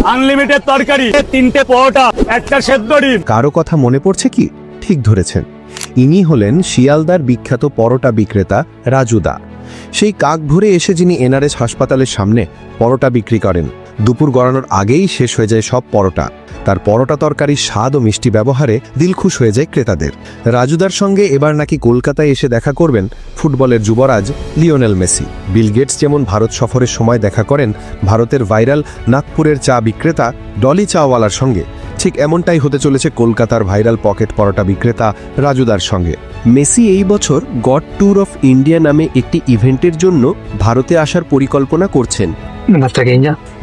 Unlimited তরকারি, 3টে পরোটা, একটা সেদ্ধ ডিম। কারো কথা মনে পড়ছে কি? ঠিক ধরেছেন, ইনি হলেন শিয়ালদার বিখ্যাত পরোটা বিক্রেতা রাজুদা। সেই কাক ভরে এসে যিনি এনআরএস হাসপাতালের সামনে পরোটা বিক্রি করেন। দুপুর গড়ানোর আগেই শেষ হয়ে যায় সব পরোটা। তার পরোটা তরকারির স্বাদ ও মিষ্টি ব্যবহারে দিলখুশ হয়ে যায় ক্রেতাদের। রাজুদার সঙ্গে এবার নাকি কলকাতায় এসে দেখা করবেন ফুটবলের যুবরাজ লিওনেল মেসি। বিল গেটস যেমন ভারত সফরের সময় দেখা করেন ভারতের ভাইরাল নাগপুরের চা বিক্রেতা ডলি চাওয়ালার সঙ্গে, ঠিক এমনটাই হতে চলেছে কলকাতার ভাইরাল পকেট পরোটা বিক্রেতা রাজুদার সঙ্গে। মেসি এই বছর গড ট্যুর অফ ইন্ডিয়া নামে একটি ইভেন্টের জন্য ভারতে আসার পরিকল্পনা করছেন।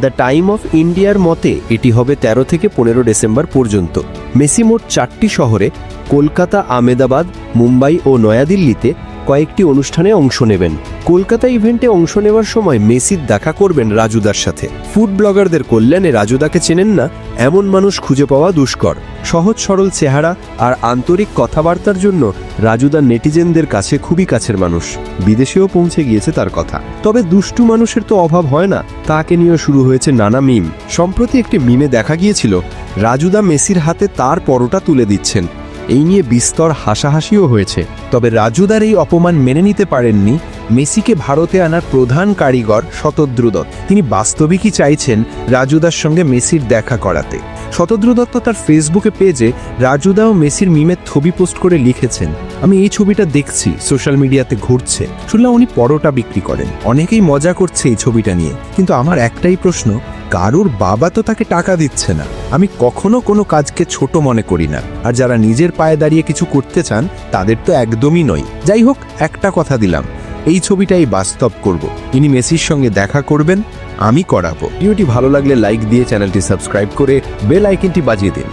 দ্য টাইম অফ ইন্ডিয়ার মতে এটি হবে 13 থেকে 15 ডিসেম্বর পর্যন্ত। মেসি মোট 4টি শহরে কলকাতা, আহমেদাবাদ, মুম্বাই ও নয়াদিল্লিতে কয়েকটি অনুষ্ঠানে অংশ নেবেন। কলকাতা ইভেন্টে অংশ নেওয়ার সময় মেসির দেখা করবেন রাজুদার সাথে। ফুড ব্লগারদের কল্যাণে রাজুদাকে চেনেন না এমন মানুষ খুঁজে পাওয়া দুষ্কর। সহজ সরল চেহারা আর আন্তরিক কথাবার্তার জন্য রাজুদা নেটিজেনদের কাছে খুবই কাছের মানুষ। বিদেশেও পৌঁছে গিয়েছে তার কথা। তবে দুষ্টু মানুষের তো অভাব হয় না, তাকে নিয়ে শুরু হয়েছে নানা মিম। সম্প্রতি একটি মিমে দেখা গিয়েছিল রাজুদা মেসির হাতে তার পরোটা তুলে দিচ্ছেন। এই নিয়ে বিস্তর হাসাহাসিও হয়েছে। তবে রাজুদার এই অপমান মেনে নিতে পারেননি মেসিকে ভারতে আনার প্রধান কারিগর শতদ্রু দত্ত। তিনি বাস্তবিকই চাইছেন রাজুদার সঙ্গে মেসির দেখা করাতে। শতদ্রু দত্ত তার ফেসবুকে পেজে রাজুদা ও মেসির মিমের ছবি পোস্ট করে লিখেছেন, আমি এই ছবিটা দেখছি সোশ্যাল মিডিয়াতে ঘুরছে, শুনলাম উনি পরোটা বিক্রি করেন, অনেকেই মজা করছে এই ছবিটা নিয়ে, কিন্তু আমার একটাই প্রশ্ন, কারুর বাবা তো তাকে টাকা দিচ্ছে না। আমি কখনো কোনো কাজকে ছোট মনে করি না, আর যারা নিজের পায়ে দাঁড়িয়ে কিছু করতে চান তাদের তো একদমই নয়। যাই হোক, একটা কথা দিলাম, এই ছবিটাই বাস্তব করব। ইনি মেসির সঙ্গে দেখা করবেন, আমি করাবো। ভিডিওটি ভালো লাগলে লাইক দিয়ে চ্যানেলটি সাবস্ক্রাইব করে বেল আইকনটি বাজিয়ে দিন।